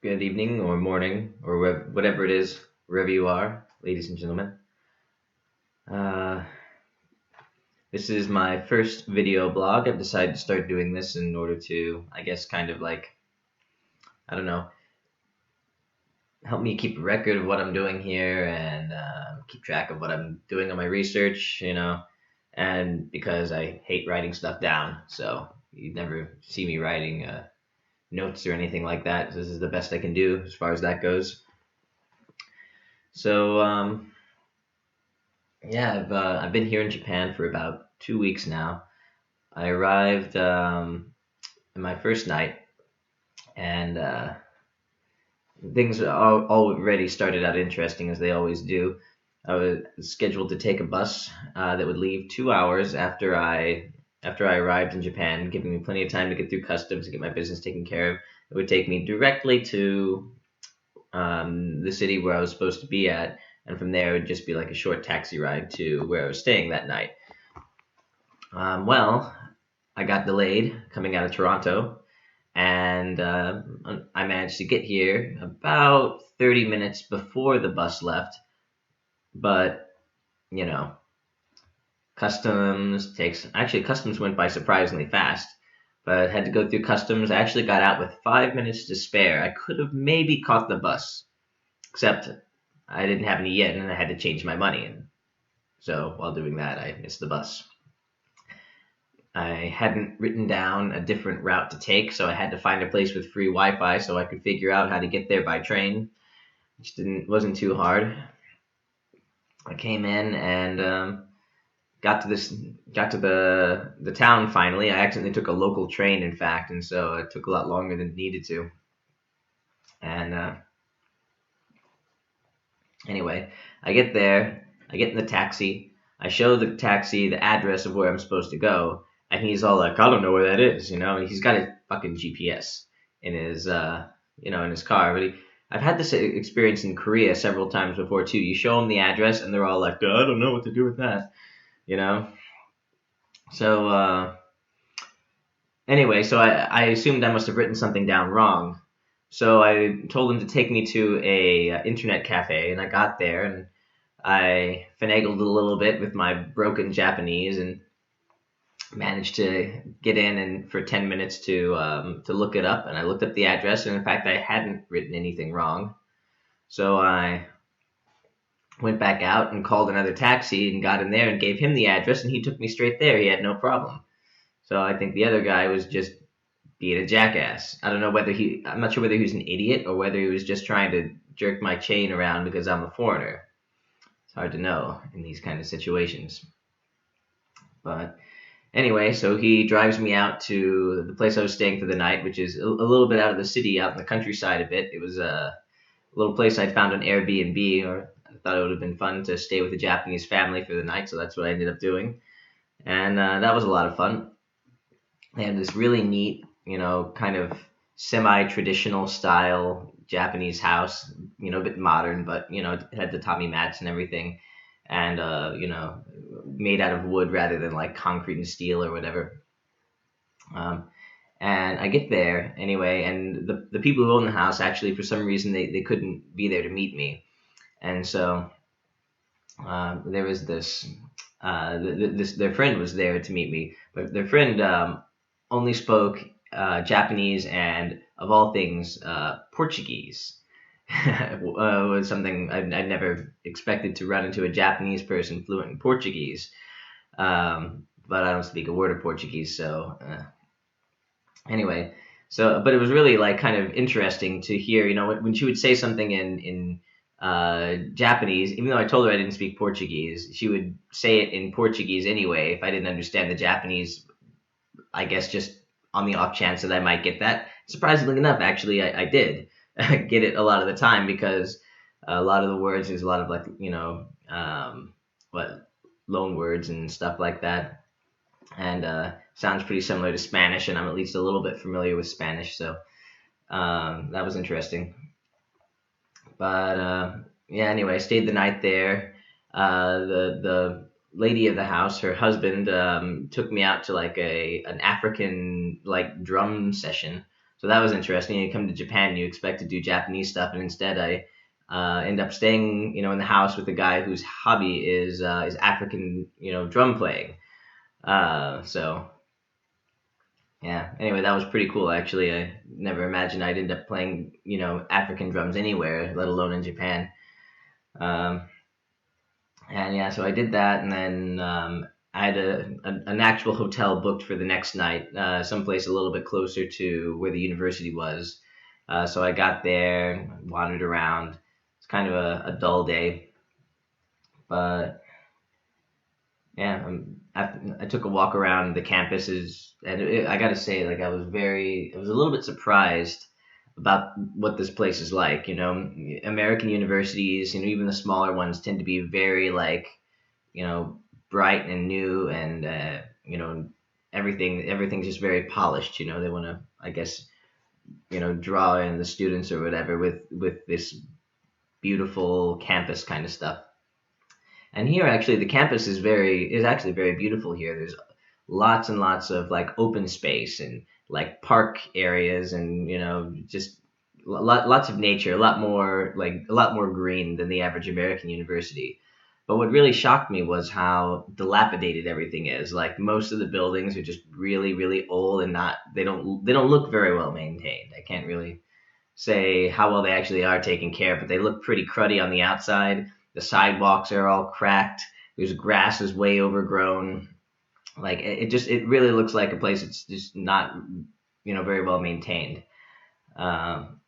good evening or morning or whatever it is, wherever you are, ladies and gentlemen. Uh, this is my first video blog. I've decided to start doing this in order to, I guess, kind of like, I don't know, help me keep a record of what I'm doing here and keep track of what I'm doing on my research, and because I hate writing stuff down, so you never see me writing notes or anything like that. This is the best I can do as far as that goes. So, yeah, I've been here in Japan for about 2 weeks now. I arrived in my first night, and things already started out interesting as they always do. I was scheduled to take a bus that would leave 2 hours after I arrived in Japan, giving me plenty of time to get through customs and get my business taken care of. It would take me directly to the city where I was supposed to be at, and from there it would just be like a short taxi ride to where I was staying that night. Well, I got delayed coming out of Toronto, and I managed to get here about 30 minutes before the bus left. But you know, customs went by surprisingly fast. But I had to go through customs. I actually got out with 5 minutes to spare. I could have maybe caught the bus, except I didn't have any yen, and I had to change my money. And so while doing that, I missed the bus. I hadn't written down a different route to take, so I had to find a place with free Wi-Fi so I could figure out how to get there by train, which wasn't too hard. I came in and got to the town finally. I accidentally took a local train, in fact, and so it took a lot longer than it needed to. And anyway, I get there, I get in the taxi, I show the taxi the address of where I'm supposed to go, and he's all like, I don't know where that is. And he's got a fucking GPS in his car. But I've had this experience in Korea several times before too. You show them the address, and they're all like, I don't know what to do with that, you know. So anyway, so I assumed I must have written something down wrong. So I told him to take me to a internet cafe, and I got there and I finagled a little bit with my broken Japanese and managed to get in and for 10 minutes to look it up. And I looked up the address, and in fact, I hadn't written anything wrong. So I went back out and called another taxi and got in there and gave him the address, and he took me straight there. He had no problem. So I think the other guy was just being a jackass. I'm not sure whether he was an idiot or whether he was just trying to jerk my chain around because I'm a foreigner. It's hard to know in these kind of situations. But anyway, so he drives me out to the place I was staying for the night, which is a little bit out of the city, out in the countryside a bit. It was a little place I'd found on Airbnb, or I thought it would have been fun to stay with a Japanese family for the night, so that's what I ended up doing. And that was a lot of fun. They had this really neat, kind of semi-traditional style Japanese house, a bit modern, but, it had the tatami mats and everything, and, made out of wood rather than like concrete and steel or whatever. And I get there anyway, and the people who own the house actually, for some reason, they couldn't be there to meet me. And so there was their friend was there to meet me, but their friend only spoke Japanese and, of all things, Portuguese. Was something I never expected to run into a Japanese person fluent in Portuguese. But I don't speak a word of Portuguese, so anyway. But it was really like kind of interesting to hear, when she would say something in Japanese, even though I told her I didn't speak Portuguese, she would say it in Portuguese anyway. If I didn't understand the Japanese, I guess just on the off chance that I might get that. Surprisingly enough, actually, I did get it a lot of the time, because a lot of the words, there's a lot of like, loan words and stuff like that. And sounds pretty similar to Spanish, and I'm at least a little bit familiar with Spanish, so that was interesting. But yeah, anyway, I stayed the night there. The lady of the house, her husband, took me out to like an African like drum session. So that was interesting. You come to Japan, you expect to do Japanese stuff, and instead I end up staying, in the house with a guy whose hobby is African, drum playing. So yeah. Anyway, that was pretty cool. Actually, I never imagined I'd end up playing, African drums anywhere, let alone in Japan. Um, and yeah, so I did that, and then I had an actual hotel booked for the next night, someplace a little bit closer to where the university was. So I got there, wandered around. It's kind of a dull day, but yeah, I took a walk around the campuses, and I got to say, like, I was a little bit surprised about what this place is like. American universities, even the smaller ones tend to be very like, you know, bright and new, and everything's just very polished. They want to, I guess, draw in the students or whatever with this beautiful campus kind of stuff. And here, actually, the campus is actually very beautiful here. There's lots and lots of like open space and like park areas, and just lots of nature, a lot more green than the average American university. But what really shocked me was how dilapidated everything is. Like, most of the buildings are just really, really old, and not they don't look very well maintained. I can't really say how well they actually are taken care of, but they look pretty cruddy on the outside. The sidewalks are all cracked. There's grass is way overgrown. Like, it really looks like a place that's just not very well maintained. Um,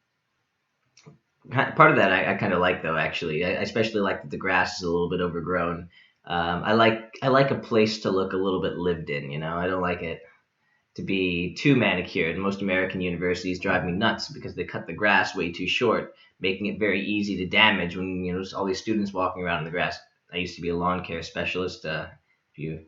Part of that I kind of like, though. Actually, I especially like that the grass is a little bit overgrown. I like a place to look a little bit lived in. I don't like it to be too manicured. Most American universities drive me nuts because they cut the grass way too short, making it very easy to damage when there's all these students walking around in the grass. I used to be a lawn care specialist. If you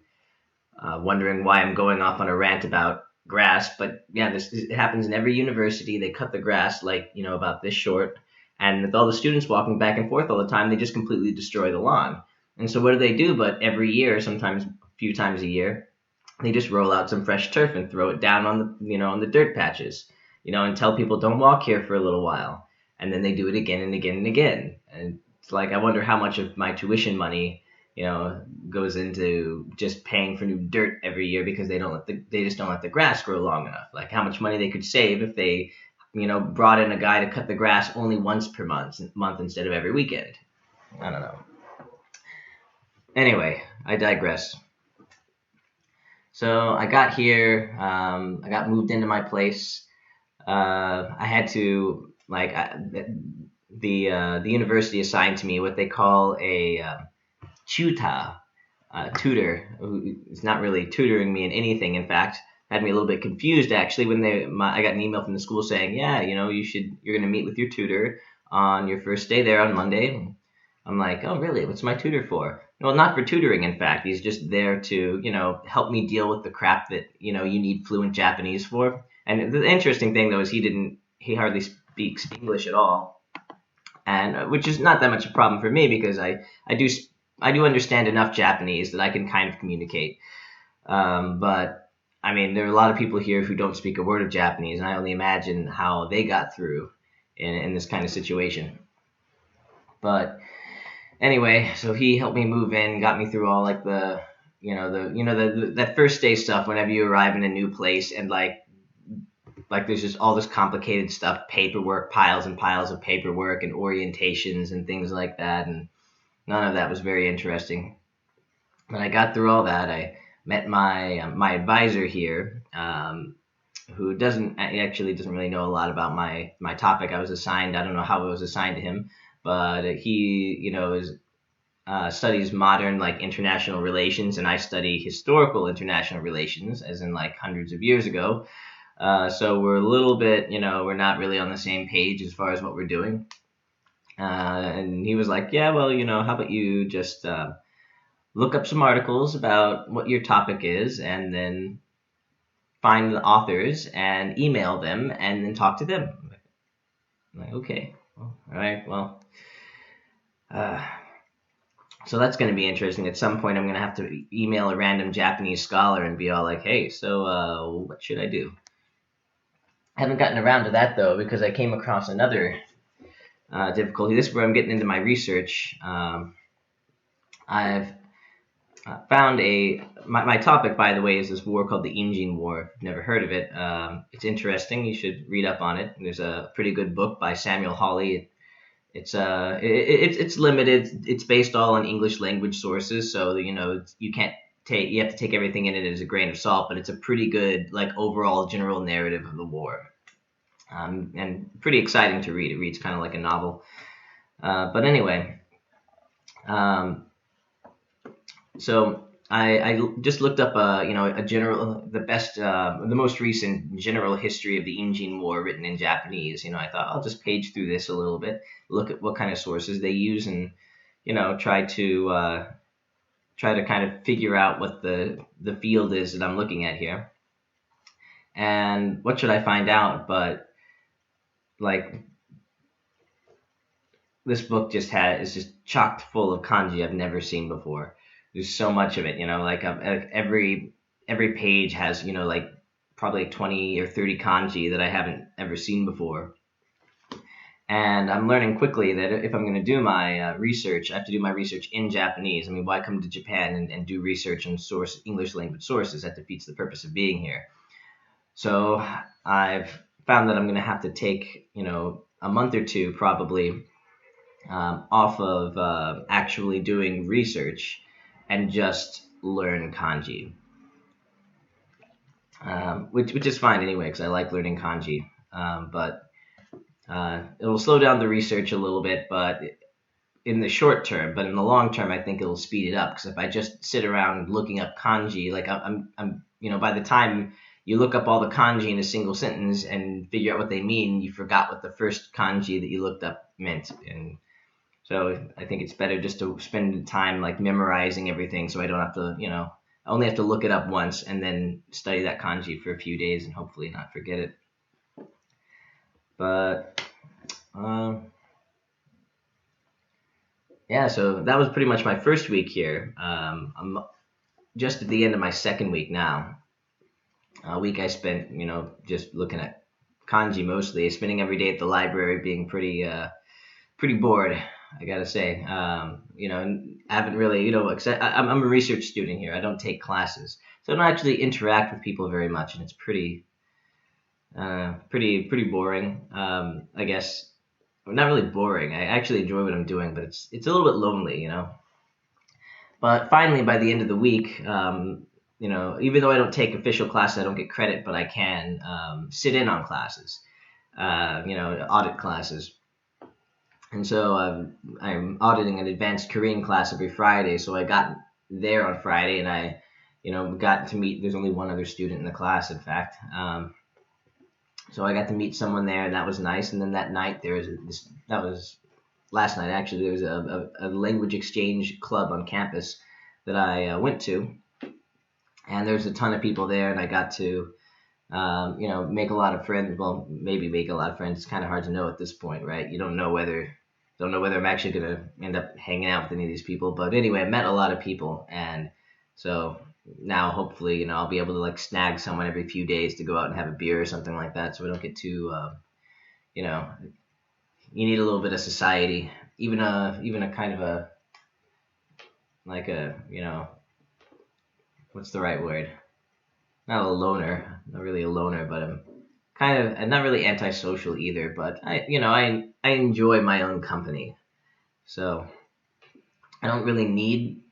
wondering why I'm going off on a rant about grass, but yeah, it happens in every university. They cut the grass like about this short, and with all the students walking back and forth all the time, they just completely destroy the lawn. And so what do they do? But every year, sometimes a few times a year, they just roll out some fresh turf and throw it down on the dirt patches, and tell people don't walk here for a little while, and then they do it again and again and again. And it's like, I wonder how much of my tuition money goes into just paying for new dirt every year because they just don't let the grass grow long enough. Like, how much money they could save if they brought in a guy to cut the grass only once per month instead of every weekend. I don't know. Anyway, I digress. So I got here. I got moved into my place. I had to the university assigned to me what they call a tutor. Tutor. It's not really tutoring me in anything. In fact, had me a little bit confused actually when I got an email from the school saying, yeah, you're gonna meet with your tutor on your first day there on Monday. I'm like, oh, really? What's my tutor for? Well, not for tutoring, in fact. He's just there to, help me deal with the crap that, you need fluent Japanese for. And the interesting thing, though, is he hardly speaks English at all. And which is not that much a problem for me because I do understand enough Japanese that I can kind of communicate. But, I mean, there are a lot of people here who don't speak a word of Japanese, and I only imagine how they got through in this kind of situation. But anyway, so he helped me move in, got me through all like that first day stuff whenever you arrive in a new place, and like there's just all this complicated stuff, paperwork, piles and piles of paperwork and orientations and things like that, and none of that was very interesting. When I got through all that, I met my advisor here, who doesn't really know a lot about my topic. I was assigned, I don't know how I was assigned to him, but he studies modern like international relations, and I study historical international relations, as in like hundreds of years ago. So we're a little bit, we're not really on the same page as far as what we're doing. And he was like, yeah, well, how about you just look up some articles about what your topic is, and then find the authors and email them, and then talk to them. I'm like, okay, well, all right, well. So that's going to be interesting. At some point, I'm going to have to email a random Japanese scholar and be all like, hey, so what should I do? I haven't gotten around to that though because I came across another difficulty. This is where I'm getting into my research. I've found my topic, by the way, is this war called the Injin War. If you've never heard of it, it's interesting. You should read up on it. There's a pretty good book by Samuel Hawley. It's limited. It's based all on English language sources, so you can't take you have to take everything in it as a grain of salt. But it's a pretty good like overall general narrative of the war, and pretty exciting to read. It reads kind of like a novel. But anyway, um, so I just looked up a general the most recent general history of the Injin War written in Japanese. I thought I'll just page through this a little bit, look at what kind of sources they use, and try to kind of figure out what the field is that I'm looking at here. And what should I find out? But like this book is just chocked full of kanji I've never seen before. There's so much of it, like every page has, like probably 20 or 30 kanji that I haven't ever seen before. And I'm learning quickly that if I'm going to do my research, I have to do my research in Japanese. I mean, why come to Japan and do research on English language sources? That defeats the purpose of being here. So I've found that I'm going to have to take, a month or two probably off of actually doing research and just learn kanji, which is fine anyway because I like learning kanji. But it will slow down the research a little bit, but in the short term. But in the long term, I think it'll speed it up because if I just sit around looking up kanji, like I'm by the time you look up all the kanji in a single sentence and figure out what they mean, you forgot what the first kanji that you looked up meant. And so I think it's better just to spend time like memorizing everything so I don't have to, I only have to look it up once and then study that kanji for a few days and hopefully not forget it. But yeah, so that was pretty much my first week here. I'm just at the end of my second week now. A week I spent, just looking at kanji mostly, spending every day at the library, being pretty bored, I gotta say. I haven't really, except I'm a research student here. I don't take classes, so I don't actually interact with people very much, and it's pretty boring. I guess not really boring. I actually enjoy what I'm doing, but it's a little bit lonely, But finally, by the end of the week, even though I don't take official classes, I don't get credit, but I can sit in on classes, audit classes. And so I'm auditing an advanced Korean class every Friday. So I got there on Friday, and I, got to meet. There's only one other student in the class, in fact. So I got to meet someone there, and that was nice. And then that night, that was last night actually. There was a language exchange club on campus that I went to, and there's a ton of people there, and I got to, make a lot of friends. Well, maybe make a lot of friends. It's kind of hard to know at this point, right? You don't know whether I'm actually gonna end up hanging out with any of these people. But anyway, I met a lot of people, and so now hopefully, I'll be able to like snag someone every few days to go out and have a beer or something like that, so we don't get too, you need a little bit of society, even a kind of a like a what's the right word? Not a loner, not really a loner, but I'm not really antisocial either. But I enjoy my own company, so I don't really need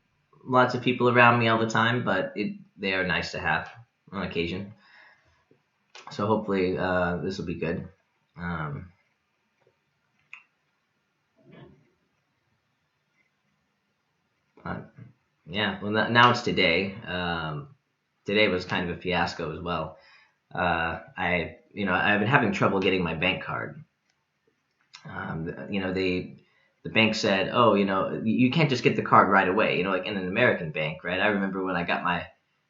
lots of people around me all the time, but they are nice to have on occasion. So hopefully this will be good. Yeah, well now it's today. Today was kind of a fiasco as well. I've been having trouble getting my bank card. The bank said, oh, you can't just get the card right away, like in an American bank, right? I remember when I got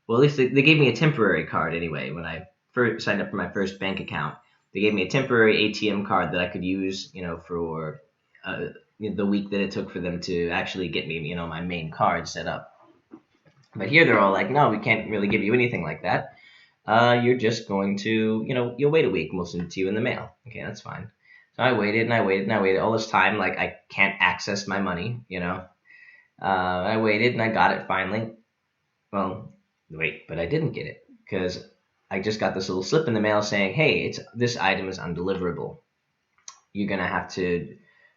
well, at least they gave me a temporary card anyway. When I first signed up for my first bank account, they gave me a temporary ATM card that I could use, for the week that it took for them to actually get me, my main card set up. But here they're all like, no, we can't really give you anything like that. you're just going to, you'll wait a week and we'll send it to you in the mail. Okay, that's fine. So I waited and I waited and I waited all this time. Like, I can't access my money. I waited and I got it finally. Well, wait, but I didn't get it because I just got this little slip in the mail saying, hey, this item is undeliverable. You're going to have to,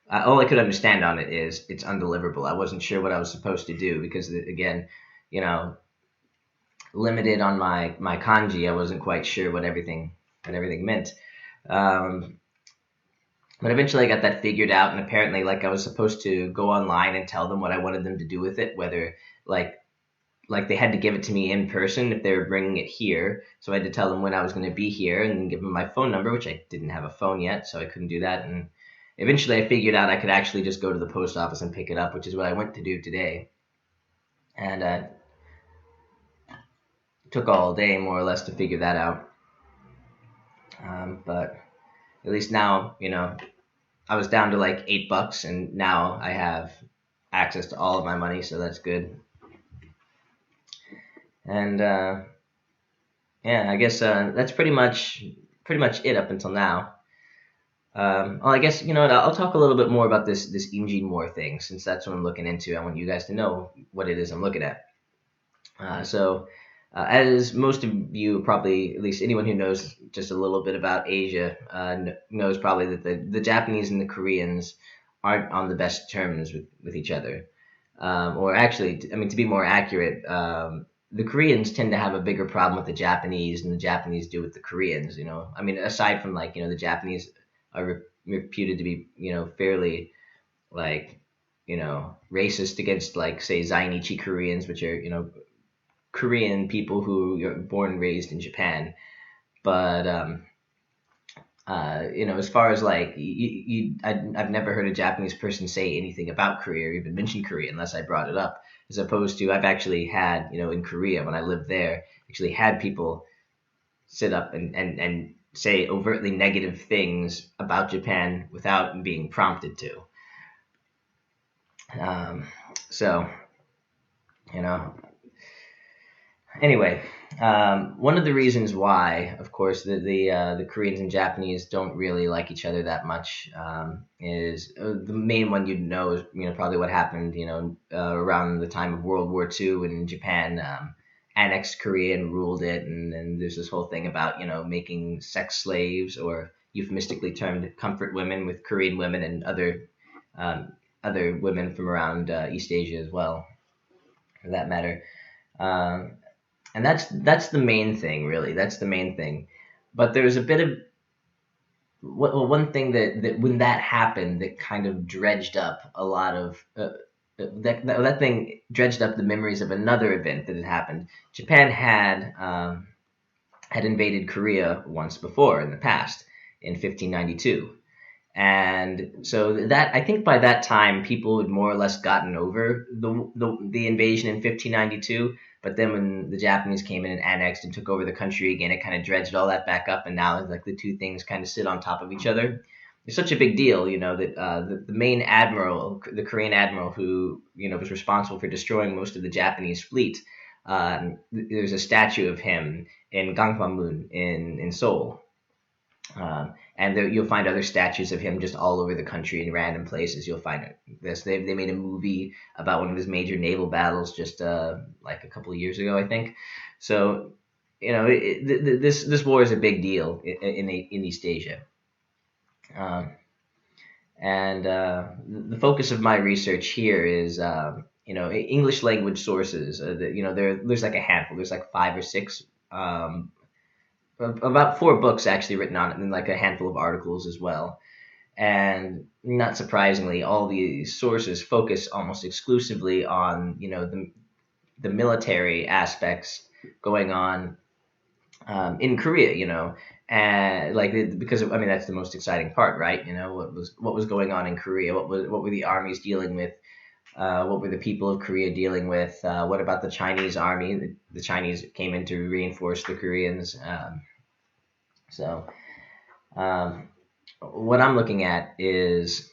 all I could understand on it is it's undeliverable. I wasn't sure what I was supposed to do because, again, you know, limited on my kanji, I wasn't quite sure what everything meant. Um, but eventually I got that figured out, and apparently, like, I was supposed to go online and tell them what I wanted them to do with it, whether like they had to give it to me in person if they were bringing it here. So I had to tell them when I was going to be here and then give them my phone number, which I didn't have a phone yet, so I couldn't do that. And eventually I figured out I could actually just go to the post office and pick it up, which is what I went to do today. And it took all day, more or less, to figure that out. But at least now, I was down to like $8, and now I have access to all of my money, so that's good. And yeah, I guess that's pretty much it up until now. Well, I guess, what, I'll talk a little bit more about this Engine War thing, since that's what I'm looking into. I want you guys to know what it is I'm looking at. As most of you probably, at least anyone who knows just a little bit about Asia, knows probably that the Japanese and the Koreans aren't on the best terms with each other. Or actually, I mean, to be more accurate, the Koreans tend to have a bigger problem with the Japanese than the Japanese do with the Koreans. I mean, aside from, like, the Japanese are reputed to be, fairly, like, racist against, like, say, Zainichi Koreans, which are, Korean people who are born and raised in Japan. But as far as, like, I've never heard a Japanese person say anything about Korea or even mention Korea unless I brought it up. As opposed to, I've actually had, in Korea when I lived there, actually had people sit up and say overtly negative things about Japan without being prompted to. So, anyway, one of the reasons why, of course, the Koreans and Japanese don't really like each other that much is the main one you'd know is probably what happened around the time of World War II when Japan annexed Korea and ruled it, and there's this whole thing about making sex slaves, or euphemistically termed comfort women, with Korean women and other women from around East Asia as well, for that matter. And that's the main thing, really. That's the main thing. But there's a bit of one thing that when that happened, that kind of dredged up a lot of that thing dredged up the memories of another event that had happened. Japan had invaded Korea once before in the past, in 1592. And so that, I think by that time, people had more or less gotten over the invasion in 1592. But then when the Japanese came in and annexed and took over the country again, it kind of dredged all that back up, and now, like, the two things kind of sit on top of each other. It's such a big deal, that the main admiral, the Korean admiral who was responsible for destroying most of the Japanese fleet. There's a statue of him in Gangwon in Seoul. And there, you'll find other statues of him just all over the country in random places. You'll find this. They made a movie about one of his major naval battles just like a couple of years ago, I think. So this war is a big deal in East Asia. And the focus of my research here is English language sources. There's like a handful. There's like 5 or 6. About 4 books actually written on it, and like a handful of articles as well. And not surprisingly, all these sources focus almost exclusively on the military aspects going on in Korea. And because I mean that's the most exciting part, right? What was going on in Korea? What were the armies dealing with? What were the people of Korea dealing with? What about the Chinese army? The Chinese came in to reinforce the Koreans. What I'm looking at is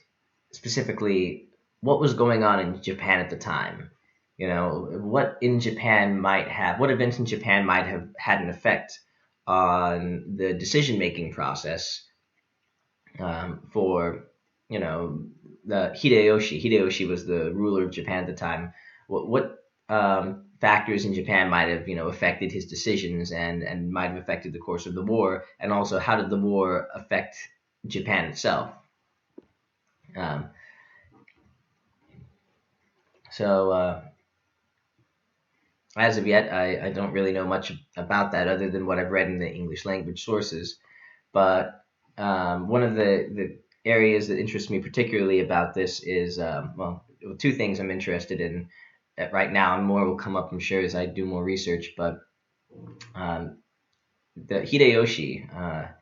specifically what was going on in Japan at the time. What events in Japan might have had an effect on the decision-making process for, the Hideyoshi. Hideyoshi was the ruler of Japan at the time. What factors in Japan might have, affected his decisions and might have affected the course of the war, and also how did the war affect Japan itself? Um, so as of yet, I don't really know much about that other than what I've read in the English language sources. But one of the areas that interests me particularly about this is, well, two things I'm interested in right now, and more will come up, I'm sure, as I do more research. But um, the Hideyoshi,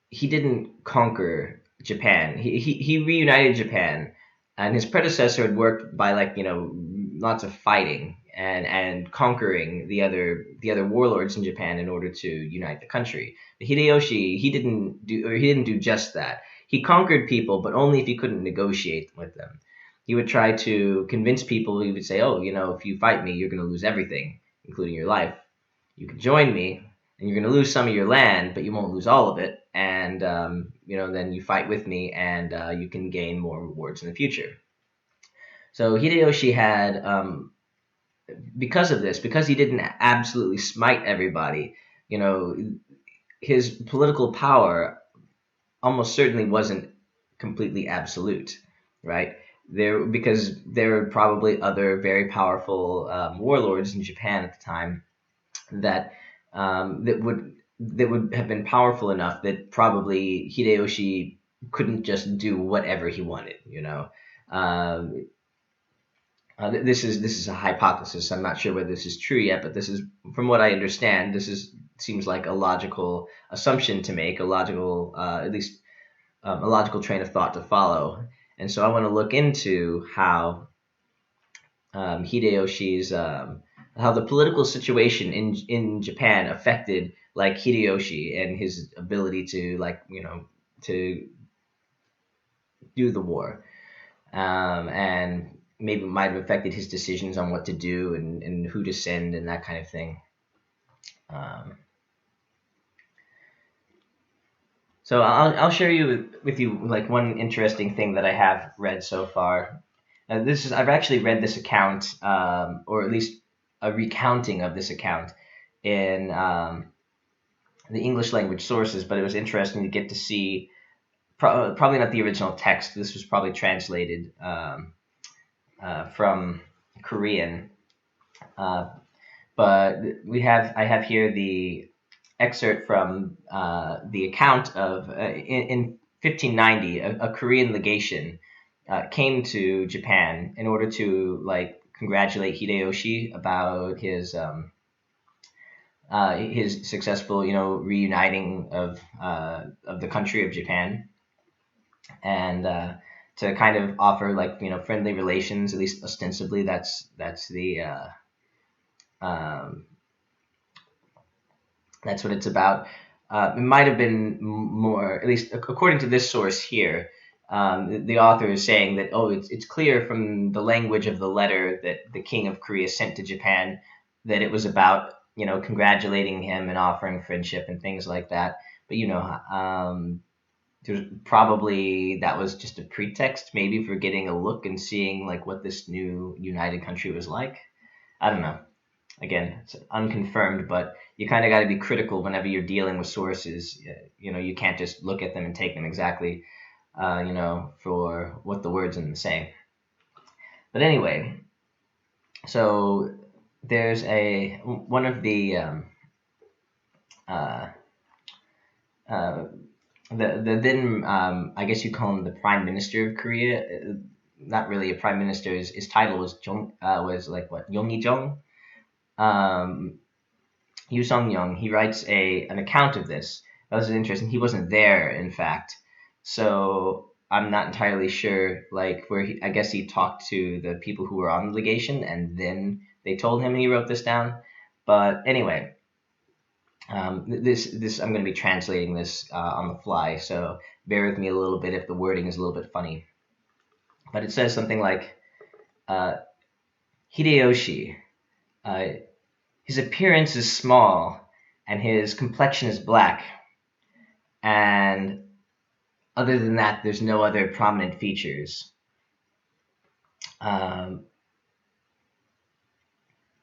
he didn't conquer Japan. He reunited Japan, and his predecessor had worked by, like, lots of fighting and conquering the other warlords in Japan in order to unite the country. But Hideyoshi, he didn't do just that. He conquered people, but only if he couldn't negotiate with them. He would try to convince people. He would say, "Oh, if you fight me, you're going to lose everything, including your life. You can join me, and you're going to lose some of your land, but you won't lose all of it. And then you fight with me, and you can gain more rewards in the future." So Hideyoshi had, because of this, because he didn't absolutely smite everybody, his political power almost certainly wasn't completely absolute, right? Because there were probably other very powerful warlords in Japan at the time that that would have been powerful enough that probably Hideyoshi couldn't just do whatever he wanted. Um, this is a hypothesis. I'm not sure whether this is true yet, but this is, from what I understand, seems like a logical assumption to make, a logical, at least a logical train of thought to follow. And so I want to look into how Hideyoshi's how the political situation in Japan affected, like, Hideyoshi and his ability to, like, to do the war, and maybe might have affected his decisions on what to do and who to send and that kind of thing. So I'll share with you, like, one interesting thing that I have read so far. I've actually read this account, or at least a recounting of this account in the English language sources, but it was interesting to get to see, probably not the original text. This was probably translated from Korean, but I have here the excerpt from the account of, in 1590, a Korean legation came to Japan in order to, like, congratulate Hideyoshi about his successful, reuniting of the country of Japan, and to kind of offer, like, friendly relations, at least ostensibly. That's what it's about. It might have been more, at least according to this source here. The author is saying that, it's clear from the language of the letter that the King of Korea sent to Japan that it was about, congratulating him and offering friendship and things like that. But there's probably, that was just a pretext, maybe, for getting a look and seeing, like, what this new united country was like. I don't know. Again, it's unconfirmed, but you kind of got to be critical whenever you're dealing with sources. You can't just look at them and take them exactly, for what the words in them say. But anyway, so there's one of the then, I guess you call him the Prime Minister of Korea. Not really a prime minister. His title was like, what, Yonggi-jong. Yu Sung-young, he writes an account of this. That was interesting. He wasn't there, in fact, so I'm not entirely sure, like, where I guess he talked to the people who were on the legation, and then they told him, and he wrote this down. But anyway, this I'm going to be translating this on the fly, so bear with me a little bit if the wording is a little bit funny. But it says something like, Hideyoshi. His appearance is small, and his complexion is black. And other than that, there's no other prominent features. Um,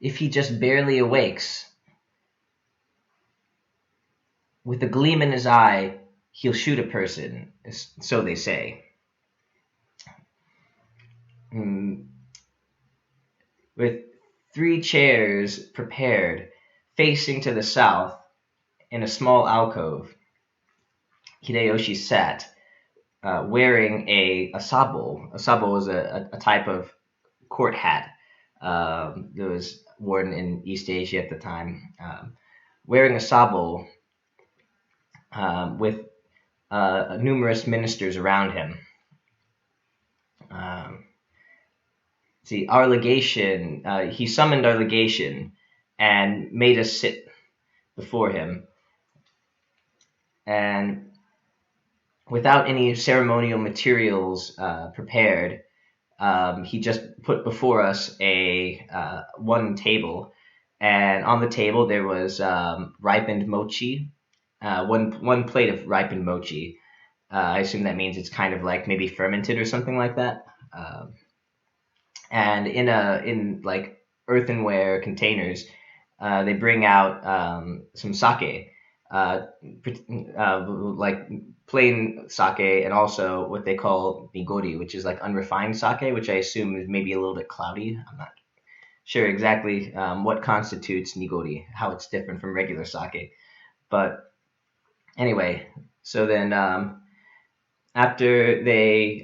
if he just barely awakes, with a gleam in his eye, he'll shoot a person, so they say. Mm, with 3 chairs prepared, facing to the south, in a small alcove, Hideyoshi sat, wearing a sabo. A sabo is a type of court hat that was worn in East Asia at the time. Wearing a sabo with numerous ministers around him. Um, see, our legation, he summoned our legation and made us sit before him. And without any ceremonial materials prepared, he just put before us a one table, and on the table there was ripened mochi, one plate of ripened mochi. I assume that means it's kind of like maybe fermented or something like that. And in like earthenware containers, they bring out some sake, like plain sake, and also what they call nigori, which is like unrefined sake, which I assume is maybe a little bit cloudy. I'm not sure exactly what constitutes nigori, how it's different from regular sake. But anyway, so then after they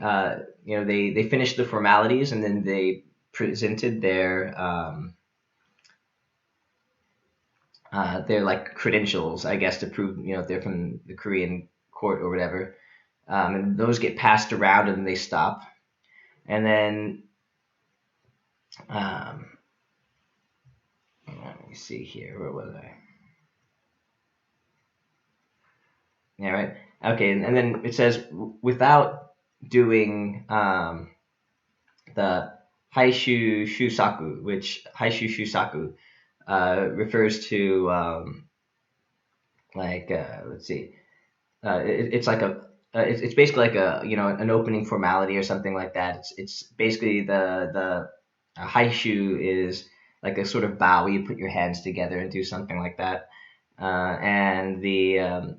finished the formalities, and then they presented their like credentials, I guess, to prove they're from the Korean court or whatever. And those get passed around, and they stop. And then let me see here. Where was I? Yeah, right. Okay, and then it says without doing the Haishu Shusaku, which Haishu Shusaku refers to let's see, it's like it's basically like an opening formality or something like that. It's basically the Haishu is like a sort of bow where you put your hands together and do something like that, and the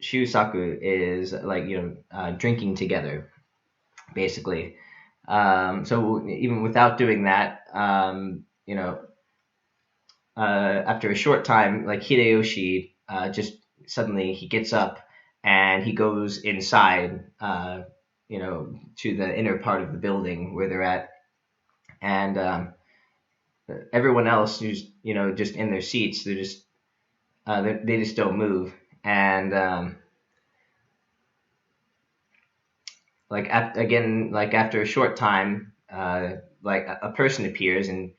Shusaku is like drinking together basically. So even without doing that, after a short time, like Hideyoshi, just suddenly he gets up and he goes inside, to the inner part of the building where they're at, and everyone else who's just in their seats, they're just they just don't move, and like after a short time, like a person appears and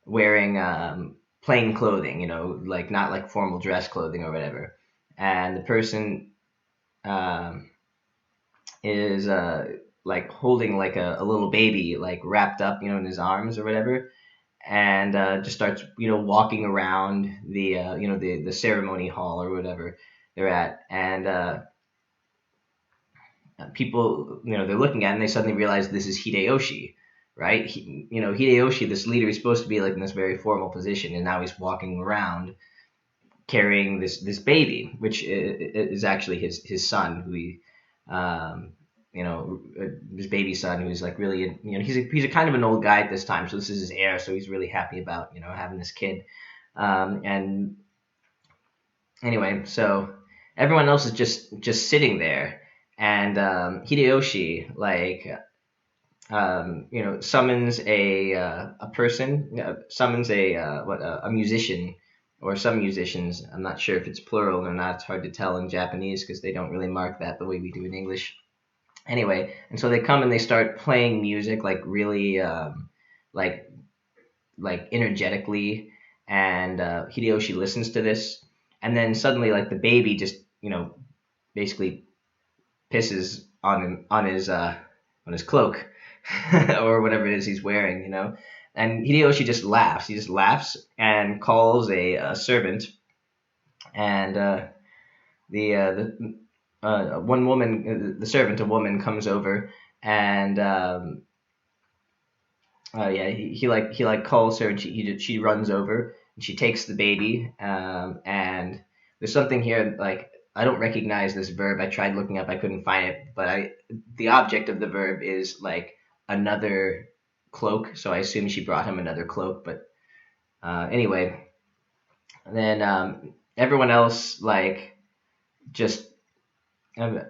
wearing plain clothing, like not like formal dress clothing or whatever. And the person is like holding like a little baby, like wrapped up, in his arms or whatever, and just starts, walking around the ceremony hall or whatever they're at, and people, they're looking at it and they suddenly realize this is Hideyoshi, right? Hideyoshi, this leader, is supposed to be like in this very formal position, and now he's walking around carrying this baby, which is actually his son, who he, his baby son, who's like really, he's a kind of an old guy at this time, so this is his heir, so he's really happy about having this kid, and anyway, so everyone else is just sitting there, and Hideyoshi like summons a person, summons a musician, or some musicians. I'm not sure if it's plural or not. It's hard to tell in Japanese because they don't really mark that the way we do in English. Anyway, and so they come and they start playing music like really like energetically, and Hideyoshi listens to this, and then suddenly like the baby just basically pisses on his cloak or whatever it is he's wearing, and Hideyoshi just laughs. He just laughs and calls a servant, and the one woman, the servant, a woman, comes over, and yeah, he like calls her, and she runs over, and she takes the baby, and there's something here like I don't recognize this verb. I tried looking up, I couldn't find it, but the object of the verb is like another cloak, so I assume she brought him another cloak. But anyway, then everyone else like just um,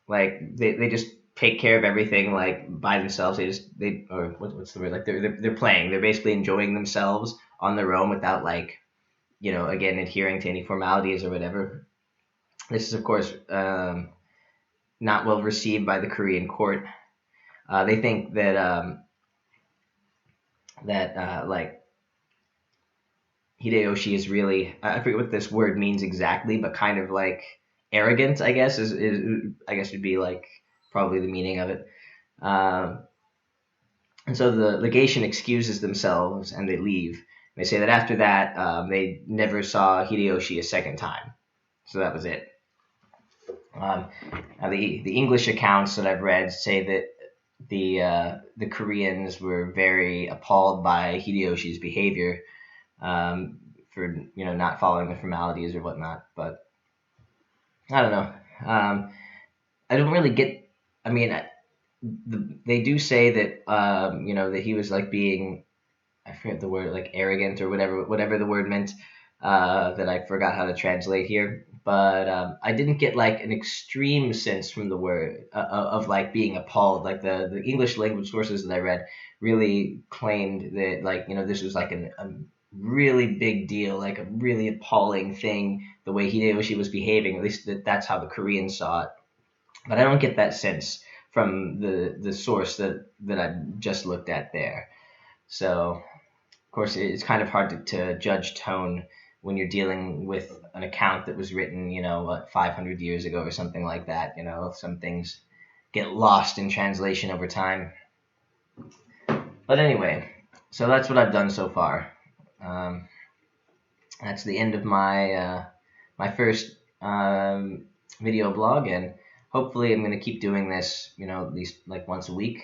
like they just take care of everything like by themselves. They or what's the word, like they're playing. They're basically enjoying themselves on their own without like again adhering to any formalities or whatever. This is of course not well received by the Korean court. They think that like Hideyoshi is really, I forget what this word means exactly, but kind of like arrogant, I guess is I guess would be like probably the meaning of it. Um, and so the legation excuses themselves and they leave. They say that after that, they never saw Hideyoshi a second time. So that was it. Now the English accounts that I've read say that the Koreans were very appalled by Hideyoshi's behavior, for not following the formalities or whatnot. But I don't know. I don't really get. I mean, they do say that that he was like being, I forget the word, like arrogant or whatever the word meant, that I forgot how to translate here. But I didn't get like an extreme sense from the word of like being appalled. Like the English language sources that I read really claimed that like this was like a really big deal, like a really appalling thing the way Hideyoshi was behaving. At least that's how the Koreans saw it. But I don't get that sense from the source that I just looked at there. So of course, it's kind of hard to judge tone when you're dealing with an account that was written, 500 years ago or something like that. Some things get lost in translation over time. But anyway, so that's what I've done so far. Um, that's the end of my first video blog, and hopefully I'm going to keep doing this, at least like once a week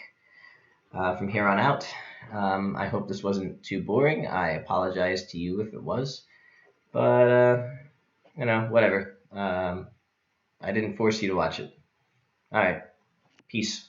from here on out. I hope this wasn't too boring. I apologize to you if it was, but whatever. I didn't force you to watch it. All right, peace.